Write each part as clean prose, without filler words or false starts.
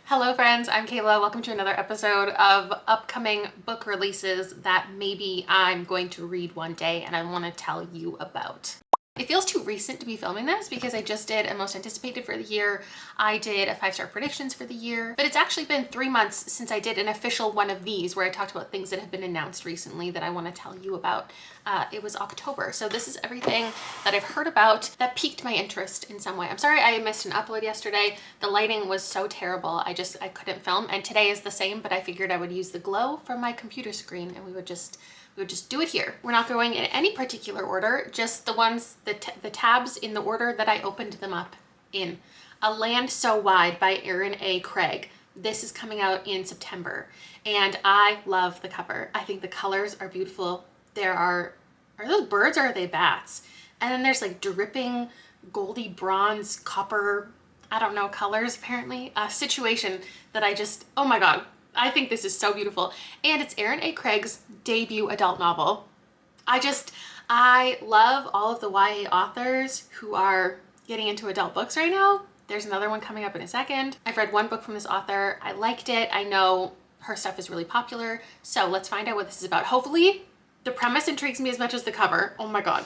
Hello friends, I'm Kayla. Welcome to another episode of upcoming book releases that maybe I'm going to read one day and I want to tell you about. It feels too recent to be filming this because I just did a most anticipated for the year. I did a 5-star predictions for the year, but it's actually been 3 months since I did an official one of these where I talked about things that have been announced recently that I want to tell you about. It was October. So this is everything that I've heard about that piqued my interest in some way. I'm sorry I missed an upload yesterday. The lighting was so terrible. I couldn't film, and today is the same, but I figured I would use the glow from my computer screen and we would just do it here. We're not going in any particular order, just the ones, the tabs in the order that I opened them up in. A Land So Wide by Erin A. Craig. This is coming out in September, and I love the cover. I think the colors are beautiful. Are those birds or are they bats? And then there's like dripping goldy bronze, copper, I don't know, colors apparently. A situation that oh my God. I think this is so beautiful. And it's Erin A. Craig's debut adult novel. I love all of the YA authors who are getting into adult books right now. There's another one coming up in a second. I've read one book from this author. I liked it. I know her stuff is really popular. So let's find out what this is about. Hopefully the premise intrigues me as much as the cover. Oh my God.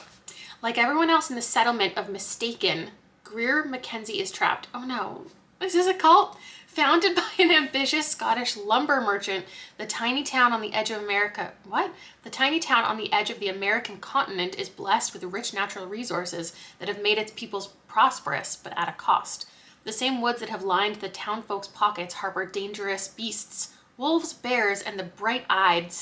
Like everyone else in the settlement of Mistaken, Greer Mackenzie is trapped. Oh no, this is a cult? Founded by an ambitious Scottish lumber merchant, the tiny town on the edge of America. What? The tiny town on the edge of the American continent is blessed with rich natural resources that have made its peoples prosperous, but at a cost. The same woods that have lined the town folks' pockets harbor dangerous beasts, wolves, bears, and the bright-eyed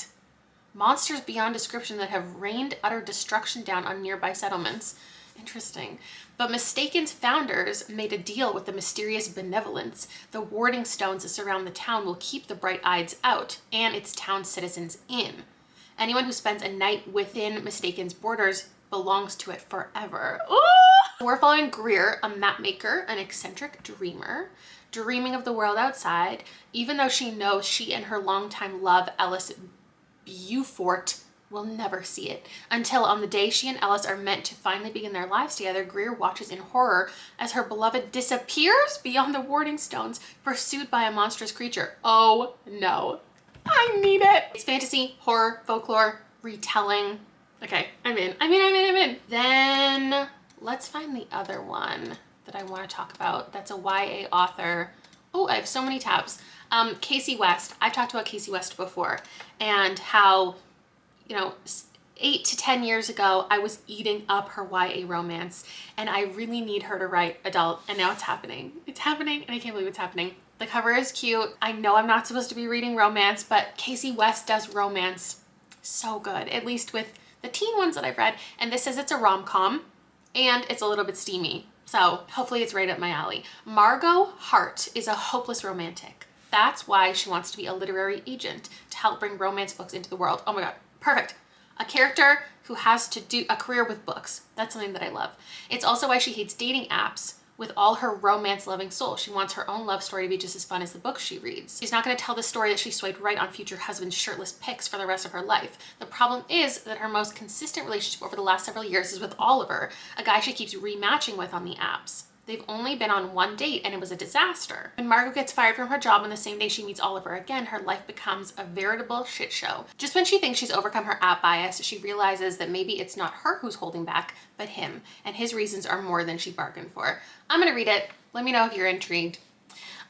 monsters beyond description that have rained utter destruction down on nearby settlements. Interesting. But Mistaken's founders made a deal with the mysterious benevolence. The warding stones that surround the town will keep the bright-eyed out and its town citizens in. Anyone who spends a night within Mistaken's borders belongs to it forever. Ooh! We're following Greer, a mapmaker, an eccentric dreamer, dreaming of the world outside, even though she knows she and her longtime love, Ellis Beaufort, will never see it. Until on the day she and Ellis are meant to finally begin their lives together, Greer watches in horror as her beloved disappears beyond the warding stones, pursued by a monstrous creature. Oh no. I need it. It's fantasy, horror, folklore, retelling. Okay, I'm in. Then let's find the other one that I want to talk about. That's a YA author. Oh, I have so many tabs. Casey West. I've talked about Casey West before and how 8 to 10 years ago, I was eating up her YA romance, and I really need her to write adult, and now it's happening. It's happening, and I can't believe it's happening. The cover is cute. I know I'm not supposed to be reading romance, but Casey West does romance so good, at least with the teen ones that I've read, and this says it's a rom-com, and it's a little bit steamy, so hopefully it's right up my alley. Margot Hart is a hopeless romantic. That's why she wants to be a literary agent to help bring romance books into the world. Oh my God. Perfect. A character who has to do a career with books. That's something that I love. It's also why she hates dating apps with all her romance-loving soul. She wants her own love story to be just as fun as the books she reads. She's not going to tell the story that she swiped right on future husband's shirtless pics for the rest of her life. The problem is that her most consistent relationship over the last several years is with Oliver, a guy she keeps rematching with on the apps. They've only been on one date and it was a disaster. When Margot gets fired from her job on the same day she meets Oliver again, her life becomes a veritable shit show. Just when she thinks she's overcome her app bias, she realizes that maybe it's not her who's holding back, but him, and his reasons are more than she bargained for. I'm gonna read it. Let me know if you're intrigued.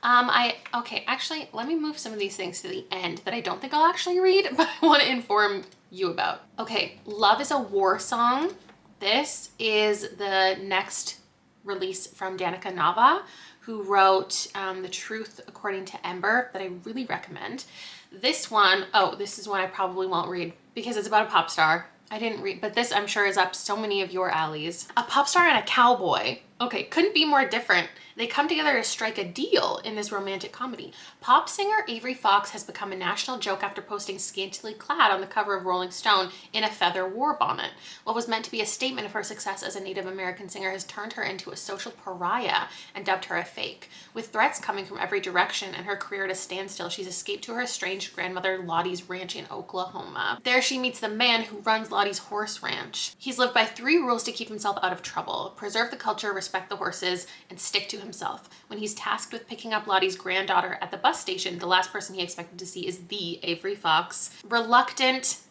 Actually, let me move some of these things to the end that I don't think I'll actually read, but I want to inform you about. Okay, Love is a War Song. This is the next release from Danica Nava, who wrote The Truth According to Ember, that I really recommend. This one, this is one I probably won't read because it's about a pop star. I didn't read, but this I'm sure is up so many of your alleys. A pop star and a cowboy. Okay, couldn't be more different. They come together to strike a deal in this romantic comedy. Pop singer Avery Fox has become a national joke after posting scantily clad on the cover of Rolling Stone in a feather war bonnet. What was meant to be a statement of her success as a Native American singer has turned her into a social pariah and dubbed her a fake. With threats coming from every direction and her career at a standstill, she's escaped to her estranged grandmother Lottie's ranch in Oklahoma. There she meets the man who runs Lottie's horse ranch. He's lived by 3 rules to keep himself out of trouble: preserve the culture, respect the horses and stick to himself. When he's tasked with picking up Lottie's granddaughter at the bus station, the last person he expected to see is the Avery Fox. Reluctant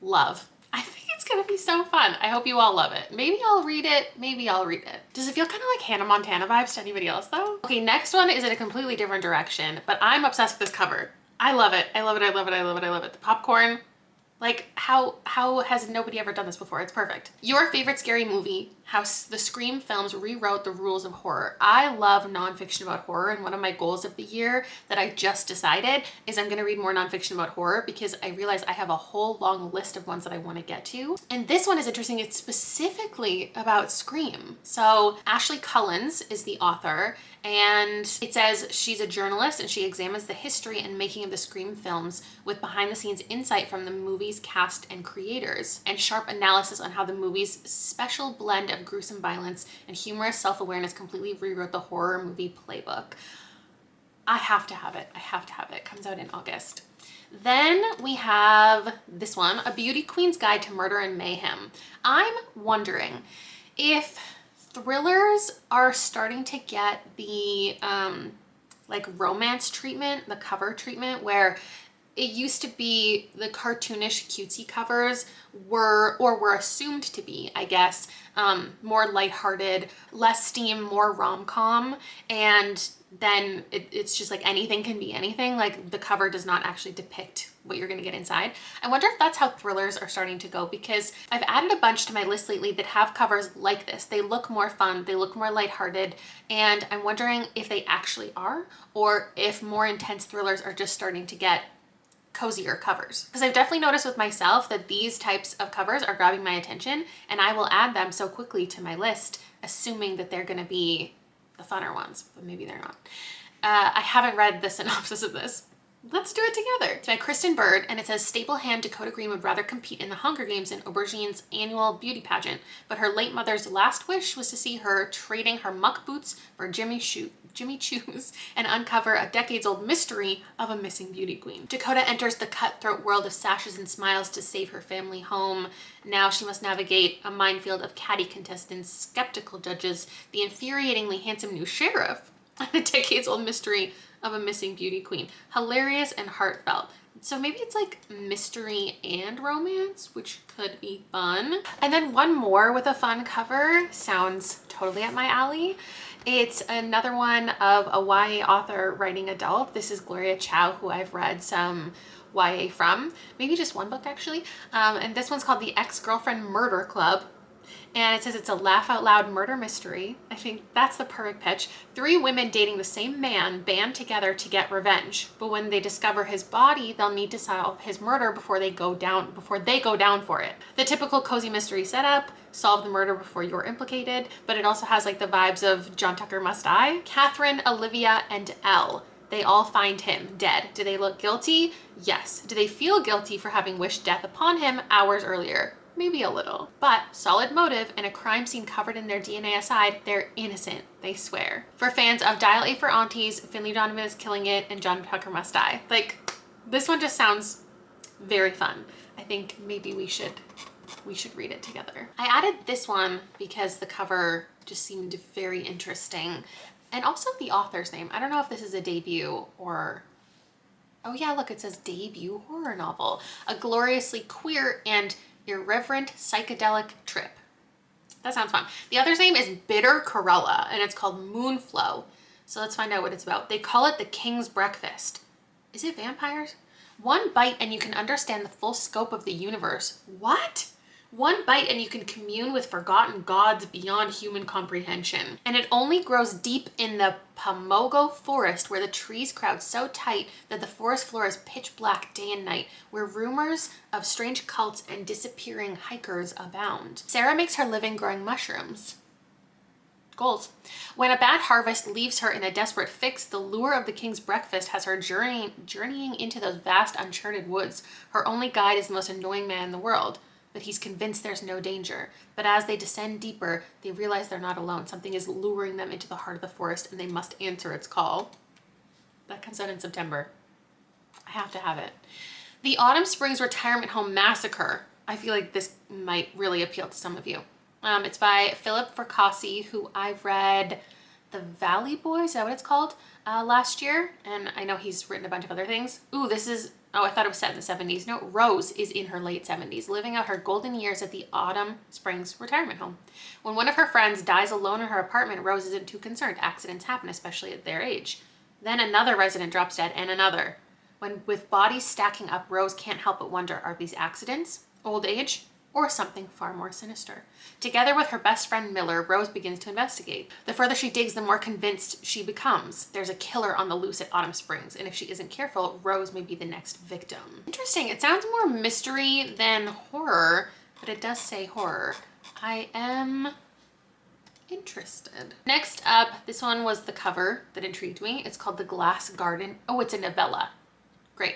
love. I think it's gonna be so fun. I hope you all love it. Maybe I'll read it, maybe I'll read it. Does it feel kind of like Hannah Montana vibes to anybody else though? Okay, next one is in a completely different direction, but I'm obsessed with this cover. I love it, I love it, I love it, I love it, I love it. The popcorn, like how has nobody ever done this before? It's perfect. Your favorite scary movie, how the Scream films rewrote the rules of horror. I love nonfiction about horror, and one of my goals of the year that I just decided is I'm gonna read more nonfiction about horror because I realized I have a whole long list of ones that I wanna get to. And this one is interesting, it's specifically about Scream. So Ashley Cullens is the author, and it says she's a journalist and she examines the history and making of the Scream films with behind the scenes insight from the movie's cast and creators, and sharp analysis on how the movie's special blend of gruesome violence and humorous self-awareness completely rewrote the horror movie playbook. I have to have it. I have to have it. It comes out in August. Then we have this one, A Beauty Queen's Guide to Murder and Mayhem. I'm wondering if thrillers are starting to get the like romance treatment, the cover treatment, where it used to be the cartoonish cutesy covers were assumed to be, I guess, more lighthearted, less steam, more rom-com, and then it's just like anything can be anything. Like the cover does not actually depict what you're gonna get inside. I wonder if that's how thrillers are starting to go, because I've added a bunch to my list lately that have covers like this. They look more fun, they look more lighthearted, and I'm wondering if they actually are, or if more intense thrillers are just starting to get cozier covers. Because I've definitely noticed with myself that these types of covers are grabbing my attention, and I will add them so quickly to my list, assuming that they're gonna be the funner ones, but maybe they're not. I haven't read the synopsis of this. Let's do it together. It's by Kristen Bird, and it says Staple Hand Dakota Green would rather compete in the Hunger Games in Aubergine's annual beauty pageant, but her late mother's last wish was to see her trading her muck boots for Jimmy Choos and uncover a decades-old mystery of a missing beauty queen. Dakota enters the cutthroat world of sashes and smiles to save her family home. Now she must navigate a minefield of catty contestants, skeptical judges, the infuriatingly handsome new sheriff, and a decades-old mystery of a missing beauty queen. Hilarious and heartfelt. So maybe it's like mystery and romance, which could be fun. And then one more with a fun cover sounds totally up my alley. It's another one of a YA author writing adult. This is Gloria Chow, who I've read some YA from, maybe just one book actually. And this one's called The Ex-Girlfriend Murder Club. And it says it's a laugh out loud murder mystery. I think that's the perfect pitch. 3 women dating the same man band together to get revenge, but when they discover his body, they'll need to solve his murder before they go down for it. The typical cozy mystery setup, solve the murder before you're implicated, but it also has like the vibes of John Tucker Must Die. Catherine, Olivia, and Elle. They all find him dead. Do they look guilty? Yes. Do they feel guilty for having wished death upon him hours earlier? Maybe a little. But solid motive and a crime scene covered in their DNA aside, they're innocent, they swear. For fans of Dial A for Aunties, Finley Donovan is Killing It, and John Tucker Must Die. Like, this one just sounds very fun. I think maybe we should read it together. I added this one because the cover just seemed very interesting. And also the author's name. I don't know if this is a debut or... Oh yeah, look, it says debut horror novel. A gloriously queer and irreverent psychedelic trip. That sounds fun. The author's name is Bitter Corella, and it's called Moonflow. So let's find out what it's about. They call it the King's Breakfast. Is it vampires? One bite and you can understand the full scope of the universe. What? One bite and you can commune with forgotten gods beyond human comprehension. And it only grows deep in the Pamogo forest, where the trees crowd so tight that the forest floor is pitch black day and night, where rumors of strange cults and disappearing hikers abound. Sarah makes her living growing mushrooms. Goals. When a bad harvest leaves her in a desperate fix, the lure of the King's Breakfast has her journeying into those vast uncharted woods. Her only guide is the most annoying man in the world, but he's convinced there's no danger. But as they descend deeper, they realize they're not alone. Something is luring them into the heart of the forest, and they must answer its call. That comes out in September. I have to have it. The Autumn Springs Retirement Home Massacre. I feel like this might really appeal to some of you. It's by Philip Fracassi, who I've read The Valley Boys, is that what it's called, last year. And I know he's written a bunch of other things. Ooh, this is, oh, I thought it was set in the 70s. No, Rose is in her late 70s, living out her golden years at the Autumn Springs retirement home. When one of her friends dies alone in her apartment, Rose isn't too concerned. Accidents happen, especially at their age. Then another resident drops dead, and another. When with bodies stacking up, Rose can't help but wonder, are these accidents, old age, or something far more sinister? Together with her best friend Miller, Rose begins to investigate. The further she digs, the more convinced she becomes. There's a killer on the loose at Autumn Springs, and if she isn't careful, Rose may be the next victim. Interesting. It sounds more mystery than horror, but it does say horror. I am interested. Next up, this one was the cover that intrigued me. It's called The Glass Garden. Oh, it's a novella. Great.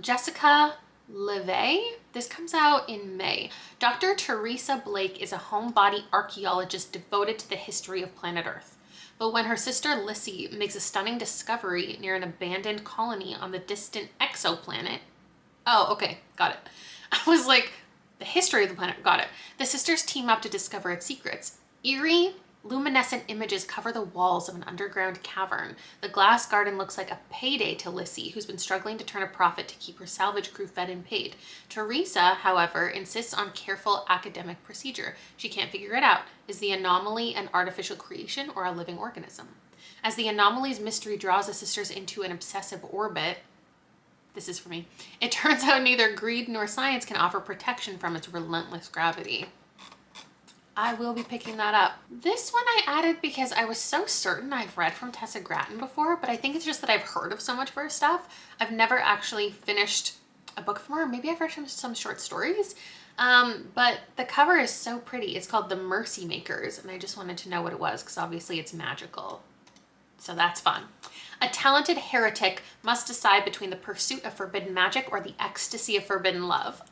Jessica LeVay. This comes out in May. Dr. Teresa Blake is a homebody archaeologist devoted to the history of planet Earth. But when her sister Lissy makes a stunning discovery near an abandoned colony on the distant exoplanet. Oh, okay, got it. I was like, the history of the planet, got it. The sisters team up to discover its secrets. Eerie, luminescent images cover the walls of an underground cavern. The glass garden looks like a payday to Lissy, who's been struggling to turn a profit to keep her salvage crew fed and paid. Teresa, however, insists on careful academic procedure. She can't figure it out. Is the anomaly an artificial creation or a living organism? As the anomaly's mystery draws the sisters into an obsessive orbit, this is for me, it turns out neither greed nor science can offer protection from its relentless gravity. I will be picking that up. This one I added because I was so certain I've read from Tessa Gratton before, but I think it's just that I've heard of so much of her stuff. I've never actually finished a book from her. Maybe I've read some short stories, but the cover is so pretty. It's called The Mercy Makers, and I just wanted to know what it was because obviously it's magical. So that's fun. A talented heretic must decide between the pursuit of forbidden magic or the ecstasy of forbidden love.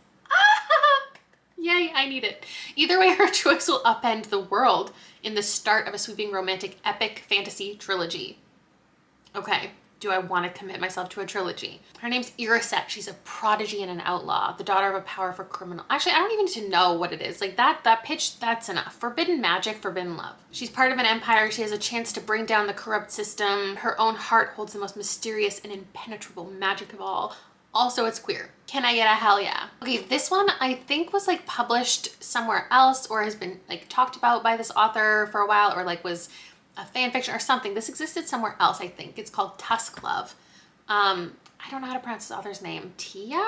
Yay, I need it. Either way, her choice will upend the world in the start of a sweeping romantic epic fantasy trilogy. Okay, do I want to commit myself to a trilogy? Her name's Irisette. She's a prodigy and an outlaw, the daughter of a powerful criminal. Actually, I don't even need to know what it is. Like that pitch, that's enough. Forbidden magic, forbidden love. She's part of an empire. She has a chance to bring down the corrupt system. Her own heart holds the most mysterious and impenetrable magic of all. Also, it's queer. Can I get a hell yeah? Okay, this one I think was like published somewhere else or has been like talked about by this author for a while or like was a fan fiction or something. This existed somewhere else, I think. It's called Tusk Love. I don't know how to pronounce this author's name. Tia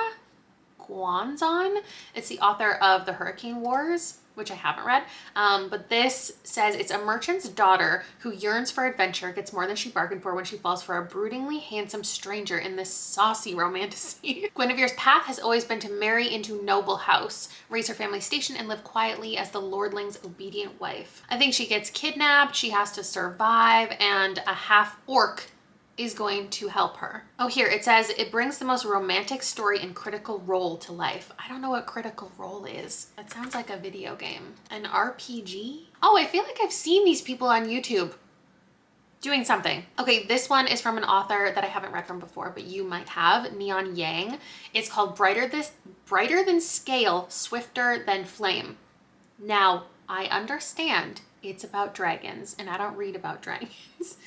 Guanzon. It's the author of The Hurricane Wars, which I haven't read. But this says it's a merchant's daughter who yearns for adventure, gets more than she bargained for when she falls for a broodingly handsome stranger in this saucy romantasy. Guinevere's path has always been to marry into noble house, raise her family station, and live quietly as the lordling's obedient wife. I think she gets kidnapped, she has to survive, and a half-orc is going to help her. Oh, here it says it brings the most romantic story and critical role to life. I don't know what critical role is. That sounds like a video game. An RPG? Oh, I feel like I've seen these people on YouTube doing something. Okay, this one is from an author that I haven't read from before, but you might have, Neon Yang. It's called Brighter Than Scale, Swifter Than Flame. Now, I understand it's about dragons, and I don't read about dragons.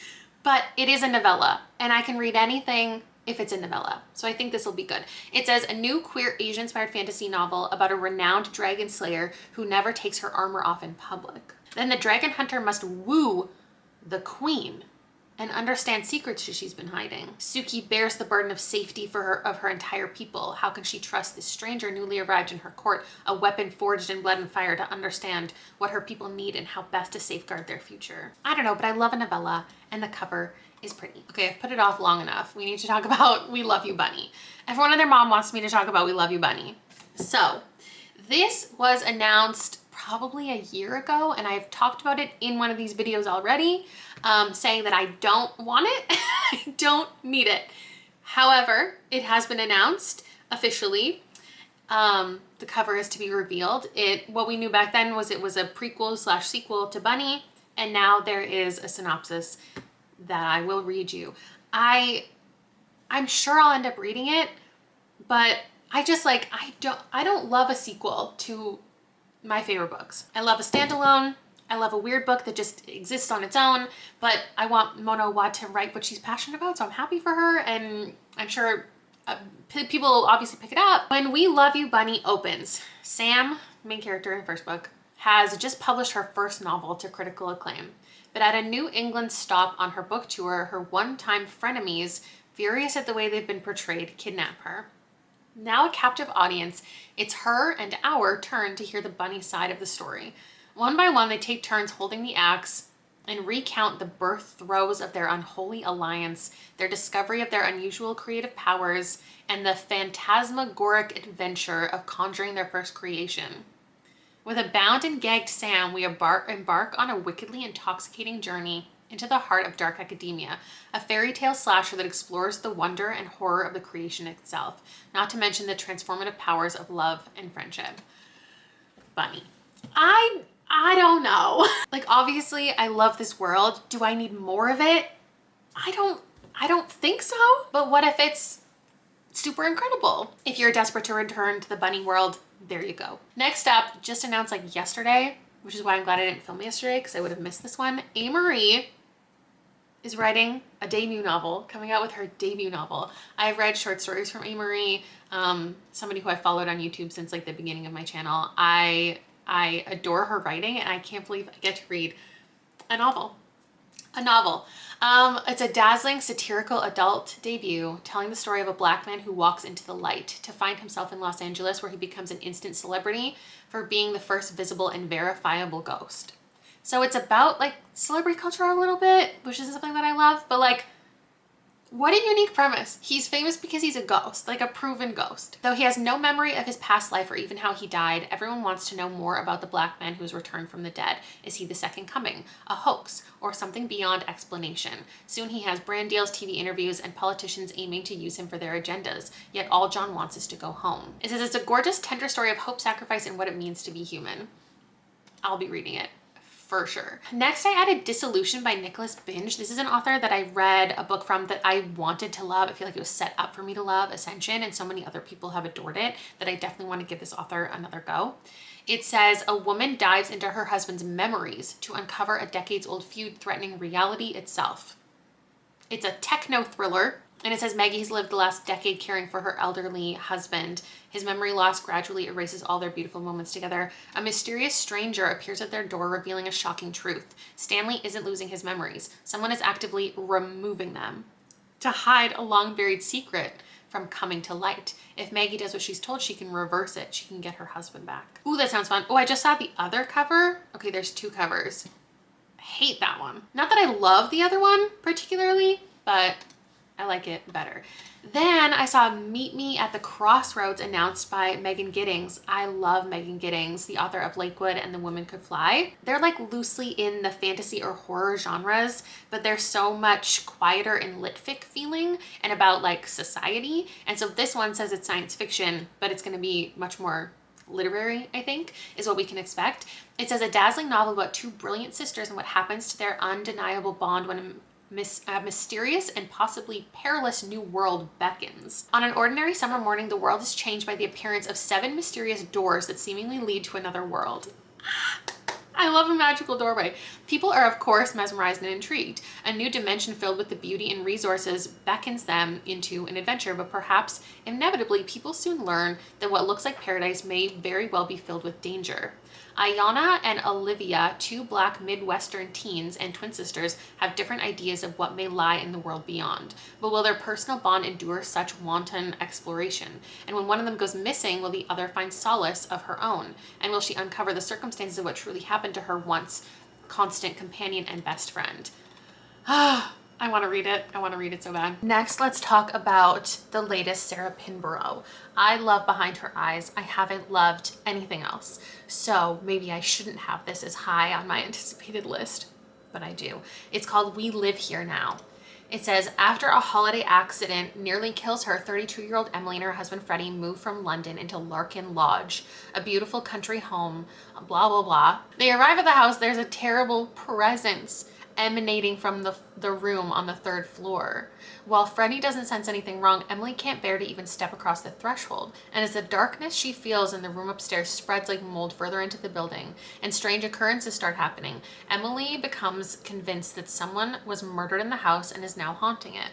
But it is a novella, and I can read anything if it's a novella. So I think this will be good. It says a new queer Asian-inspired fantasy novel about a renowned dragon slayer who never takes her armor off in public. Then the dragon hunter must woo the queen and understand secrets she's been hiding. Suki bears the burden of safety of her entire people. How can she trust this stranger newly arrived in her court, a weapon forged in blood and fire, to understand what her people need and how best to safeguard their future? I don't know, but I love a novella, and the cover is pretty. Okay, I've put it off long enough. We need to talk about We Love You Bunny. Everyone and their mom wants me to talk about We Love You Bunny. So this was announced probably a year ago, and I've talked about it in one of these videos already, saying that I don't want it. I don't need it. However, it has been announced officially. The cover is to be revealed. What we knew back then was it was a prequel/sequel to Bunny, and now there is a synopsis that I will read you. I'm sure I'll end up reading it, but I just like, I don't love a sequel to my favorite books. I love a standalone. I love a weird book that just exists on its own, but I want Mona Wad to write what she's passionate about, so I'm happy for her, and I'm sure people will obviously pick it up. When We Love You Bunny opens, Sam, main character in the first book, has just published her first novel to critical acclaim. But at a New England stop on her book tour, her one-time frenemies, furious at the way they've been portrayed, kidnap her. Now a captive audience, it's her and our turn to hear the bunny side of the story. One by one, they take turns holding the axe and recount the birth throes of their unholy alliance, their discovery of their unusual creative powers, and the phantasmagoric adventure of conjuring their first creation. With a bound and gagged Sam, we embark on a wickedly intoxicating journey into the heart of dark academia, a fairy tale slasher that explores the wonder and horror of the creation itself, not to mention the transformative powers of love and friendship. Bunny. I don't know. Like, obviously, I love this world. Do I need more of it? I don't think so. But what if it's super incredible? If you're desperate to return to the bunny world, there you go. Next up, just announced like yesterday, which is why I'm glad I didn't film yesterday because I would have missed this one. A. Marie is writing a debut novel, coming out with her debut novel. I've read short stories from A. Marie, somebody who I followed on YouTube since like the beginning of my channel. I adore her writing, and I can't believe I get to read a novel. It's a dazzling satirical adult debut telling the story of a Black man who walks into the light to find himself in Los Angeles, where he becomes an instant celebrity for being the first visible and verifiable ghost. So it's about like celebrity culture a little bit, which is something that I love, but like, what a unique premise. He's famous because he's a ghost, like a proven ghost. Though he has no memory of his past life or even how he died, everyone wants to know more about the Black man who has returned from the dead. Is he the second coming, a hoax, or something beyond explanation? Soon he has brand deals, TV interviews, and politicians aiming to use him for their agendas, yet all John wants is to go home. It says it's a gorgeous, tender story of hope, sacrifice, and what it means to be human. I'll be reading it. For sure. Next, I added Dissolution by Nicholas Binge. This is an author that I read a book from that I wanted to love. I feel like it was set up for me to love, Ascension, and so many other people have adored it that I definitely want to give this author another go. It says a woman dives into her husband's memories to uncover a decades-old feud threatening reality itself. It's a techno thriller, and it says Maggie's lived the last decade caring for her elderly husband. His memory loss gradually erases all their beautiful moments together. A mysterious stranger appears at their door, revealing a shocking truth. Stanley isn't losing his memories. Someone is actively removing them to hide a long-buried secret from coming to light. If Maggie does what she's told, she can reverse it. She can get her husband back. Ooh, that sounds fun. Oh, I just saw the other cover. Okay, there's two covers. I hate that one. Not that I love the other one particularly, but I like it better. Then I saw Meet Me at the Crossroads announced by Megan Giddings. I love Megan Giddings, the author of Lakewood and The Woman Could Fly. They're like loosely in the fantasy or horror genres, but they're so much quieter and lit fic feeling and about like society. And so this one says it's science fiction, but it's going to be much more literary, I think, is what we can expect. It says a dazzling novel about two brilliant sisters and what happens to their undeniable bond when a mysterious and possibly perilous new world beckons. On an ordinary summer morning, the world is changed by the appearance of 7 mysterious doors that seemingly lead to another world. I love a magical doorway. People are, of course, mesmerized and intrigued. A new dimension filled with the beauty and resources beckons them into an adventure, but perhaps inevitably, people soon learn that what looks like paradise may very well be filled with danger. Ayanna and Olivia, 2 Black Midwestern teens and twin sisters, have different ideas of what may lie in the world beyond. But will their personal bond endure such wanton exploration? And when one of them goes missing, will the other find solace of her own? And will she uncover the circumstances of what truly happened to her once constant companion and best friend? I want to read it. I want to read it so bad. Next, let's talk about the latest Sarah Pinborough. I love Behind Her Eyes. I haven't loved anything else. So maybe I shouldn't have this as high on my anticipated list, but I do. It's called We Live Here Now. It says, after a holiday accident nearly kills her, 32-year-old Emily and her husband Freddie move from London into Larkin Lodge, a beautiful country home, blah, blah, blah. They arrive at the house. There's a terrible presence emanating from the room on the 3rd floor. While Freddie doesn't sense anything wrong, Emily can't bear to even step across the threshold. And as the darkness she feels in the room upstairs spreads like mold further into the building and strange occurrences start happening, Emily becomes convinced that someone was murdered in the house and is now haunting it.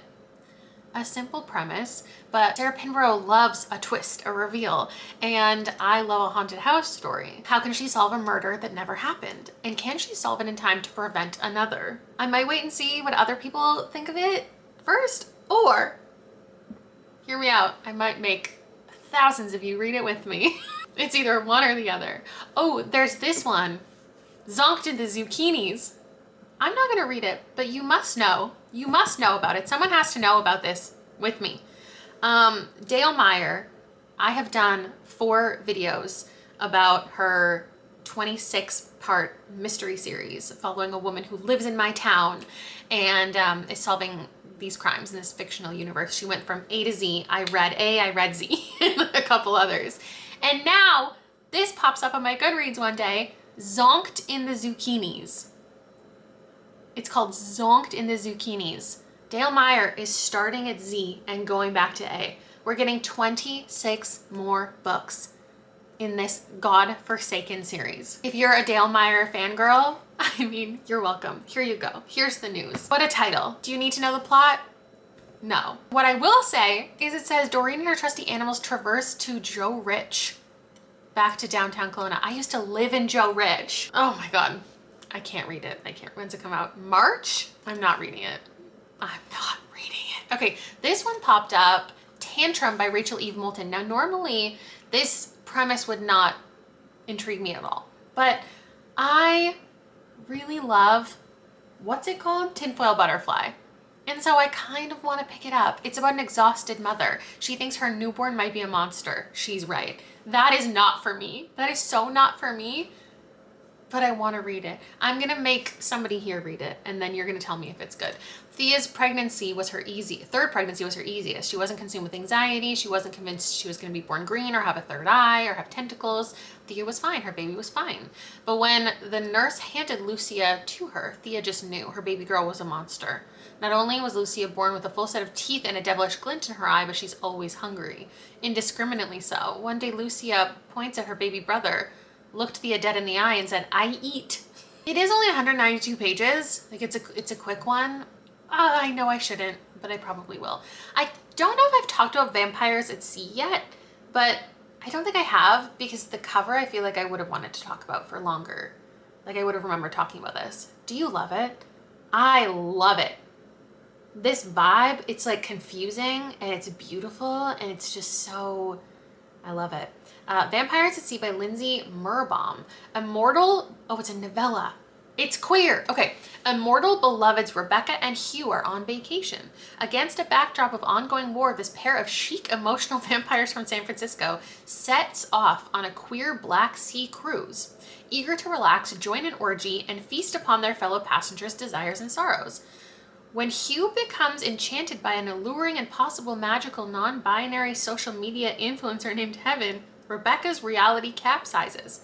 A simple premise, but Sarah Pinborough loves a twist, a reveal, and I love a haunted house story. How can she solve a murder that never happened? And can she solve it in time to prevent another? I might wait and see what other people think of it first, or hear me out, I might make thousands of you read it with me. It's either one or the other. Oh, there's this one, Zonked in the Zucchinis. I'm not gonna read it, but you must know. You must know about it. Someone has to know about this with me. Dale Meyer, I have done 4 videos about her 26-part mystery series following a woman who lives in my town and is solving these crimes in this fictional universe. She went from A to Z. I read A, I read Z, and a couple others. And now this pops up on my Goodreads one day, Zonked in the Zucchinis. It's called Zonked in the Zucchinis. Dale Meyer is starting at Z and going back to A. We're getting 26 more books in this God-forsaken series. If you're a Dale Meyer fangirl, I mean, you're welcome. Here you go. Here's the news. What a title. Do you need to know the plot? No. What I will say is it says Doreen and her trusty animals traverse to Joe Rich. Back to downtown Kelowna. I used to live in Joe Rich. Oh my God. I can't read it. I can't. When's it come out? March? I'm not reading it. I'm not reading it. Okay, this one popped up, Tantrum by Rachel Eve Moulton. Now, normally this premise would not intrigue me at all, but I really love, what's it called? Tinfoil Butterfly. And so I kind of want to pick it up. It's about an exhausted mother. She thinks her newborn might be a monster. She's right. That is not for me. That is so not for me. But I want to read it. I'm going to make somebody here read it, and then you're going to tell me if it's good. Thea's pregnancy was her third pregnancy was her easiest. She wasn't consumed with anxiety. She wasn't convinced she was going to be born green or have a third eye or have tentacles. Thea was fine. Her baby was fine. But when the nurse handed Lucia to her, Thea just knew her baby girl was a monster. Not only was Lucia born with a full set of teeth and a devilish glint in her eye, but she's always hungry. Indiscriminately so. One day Lucia points at her baby brother, looked Thea dead in the eye and said, "I eat." It is only 192 pages. Like it's a quick one. I know I shouldn't, but I probably will. I don't know if I've talked about Vampires at Sea yet, but I don't think I have because the cover I feel like I would have wanted to talk about for longer. Like I would have remembered talking about this. Do you love it? I love it. This vibe, it's like confusing and it's beautiful and it's just so, I love it. Vampires at Sea by Lindsay Mirbaum. It's a novella. It's queer. Okay. Immortal beloveds Rebecca and Hugh are on vacation. Against a backdrop of ongoing war, this pair of chic, emotional vampires from San Francisco sets off on a queer Black Sea cruise. Eager to relax, join an orgy, and feast upon their fellow passengers' desires and sorrows. When Hugh becomes enchanted by an alluring and possible magical non-binary social media influencer named Heaven, Rebecca's reality capsizes.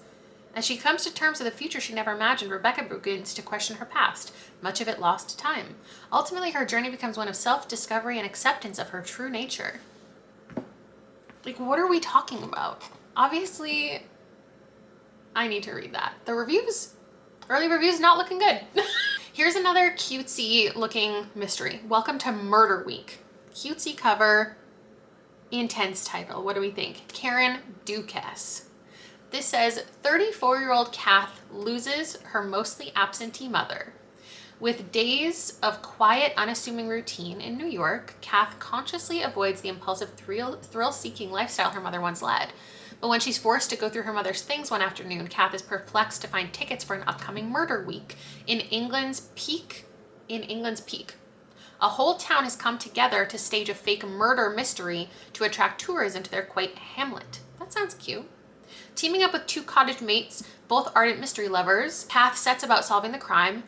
As she comes to terms with a future she never imagined, Rebecca begins to question her past, much of it lost to time. Ultimately, her journey becomes one of self-discovery and acceptance of her true nature. Like, what are we talking about? Obviously, I need to read that. The early reviews not looking good. Here's another cutesy looking mystery. Welcome to Murder Week. Cutesy cover, intense title. What do we think? Karen Ducasse. This says 34-year-old Kath loses her mostly absentee mother. With days of quiet, unassuming routine in New York, Kath consciously avoids the impulsive, thrill-seeking lifestyle her mother once led. But when she's forced to go through her mother's things one afternoon, Kath is perplexed to find tickets for an upcoming murder week in England's Peak. A whole town has come together to stage a fake murder mystery to attract tourism to their quaint hamlet. That sounds cute. Teaming up with 2 cottage mates, both ardent mystery lovers, Kath sets about solving the crime,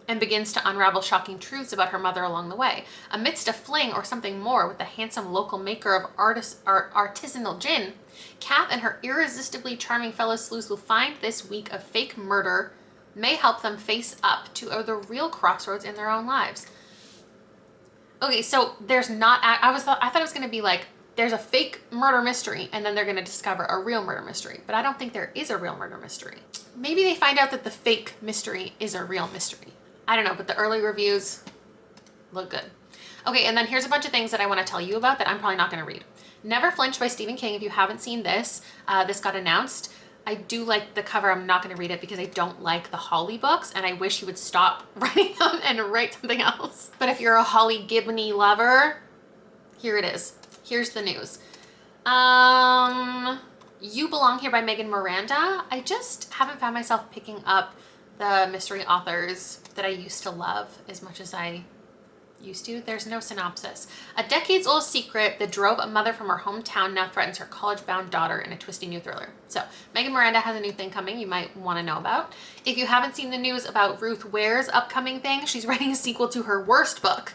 and begins to unravel shocking truths about her mother along the way. Amidst a fling or something more with the handsome local maker of artisanal gin, Kath and her irresistibly charming fellow sleuths will find this week of fake murder may help them face up to the real crossroads in their own lives. Okay, so there's not, I thought it was gonna be like, there's a fake murder mystery and then they're gonna discover a real murder mystery, but I don't think there is a real murder mystery. Maybe they find out that the fake mystery is a real mystery. I don't know, but the early reviews look good. Okay, and then here's a bunch of things that I wanna tell you about that I'm probably not gonna read. Never Flinch by Stephen King. If you haven't seen this, this got announced. I do like the cover. I'm not going to read it because I don't like the Holly books and I wish he would stop writing them and write something else. But if you're a Holly Gibbony lover, here it is. Here's the news. You Belong Here by Megan Miranda. I just haven't found myself picking up the mystery authors that I used to love as much as I used to. There's no synopsis. A decades-old secret that drove a mother from her hometown now threatens her college-bound daughter in a twisty new thriller. So Megan Miranda has a new thing coming you might want to know about. If you haven't seen the news about Ruth Ware's upcoming thing, she's writing a sequel to her worst book.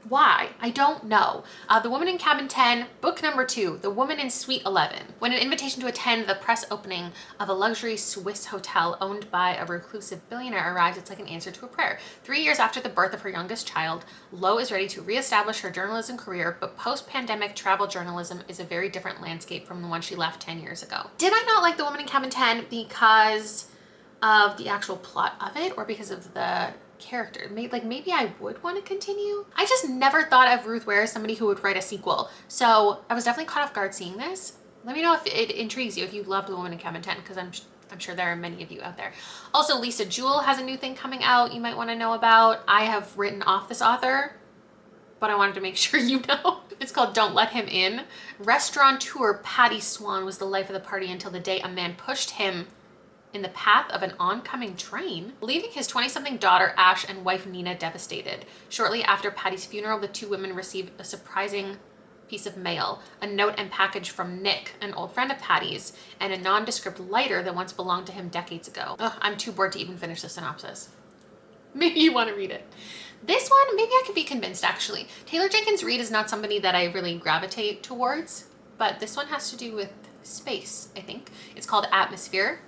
Why? I don't know. The Woman in Cabin 10, book number 2, The Woman in Suite 11. When an invitation to attend the press opening of a luxury Swiss hotel owned by a reclusive billionaire arrives, it's like an answer to a prayer. 3 years after the birth of her youngest child, Lo is ready to reestablish her journalism career, but post-pandemic travel journalism is a very different landscape from the one she left 10 years ago. Did I not like The Woman in Cabin 10 because of the actual plot of it or because of the character? Maybe I would want to continue. I just never thought of Ruth Ware as somebody who would write a sequel. So I was definitely caught off guard seeing this. Let me know if it intrigues you, if you loved The Woman in Cabin 10, because I'm sure there are many of you out there. Also, Lisa Jewell has a new thing coming out you might want to know about. I have written off this author, but I wanted to make sure you know. It's called Don't Let Him In. Restaurateur Patty Swan was the life of the party until the day a man pushed him in the path of an oncoming train, leaving his 20-something daughter Ash and wife Nina devastated. Shortly after Patty's funeral, the two women received a surprising piece of mail, a note and package from Nick, an old friend of Patty's, and a nondescript lighter that once belonged to him decades ago. Ugh, I'm too bored to even finish the synopsis. Maybe you want to read it. This one, maybe I could be convinced actually. Taylor Jenkins Reid is not somebody that I really gravitate towards, but this one has to do with space, I think. It's called Atmosphere.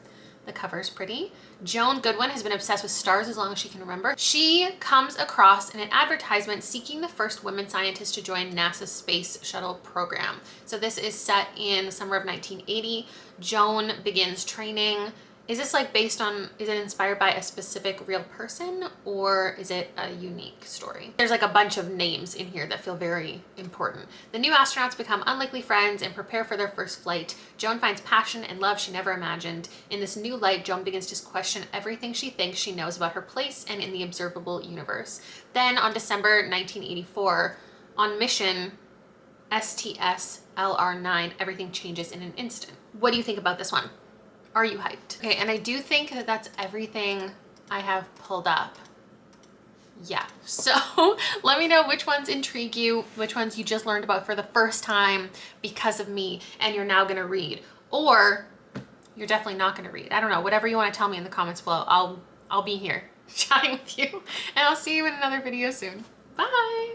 The cover's pretty. Joan Goodwin has been obsessed with stars as long as she can remember. She comes across in an advertisement seeking the first women scientist to join NASA's space shuttle program. So this is set in the summer of 1980. Joan begins training. Is this like based on, is it inspired by a specific real person or is it a unique story? There's like a bunch of names in here that feel very important. The new astronauts become unlikely friends and prepare for their first flight. Joan finds passion and love she never imagined. In this new light, Joan begins to question everything she thinks she knows about her place and in the observable universe. Then on December 1984, on mission STS-LR9, everything changes in an instant. What do you think about this one? Are you hyped? Okay, and I do think that that's everything I have pulled up. Yeah, so let me know which ones intrigue you, which ones you just learned about for the first time because of me and you're now gonna read, or you're definitely not gonna read. I don't know, whatever you wanna tell me in the comments below, I'll be here chatting with you, and I'll see you in another video soon. Bye.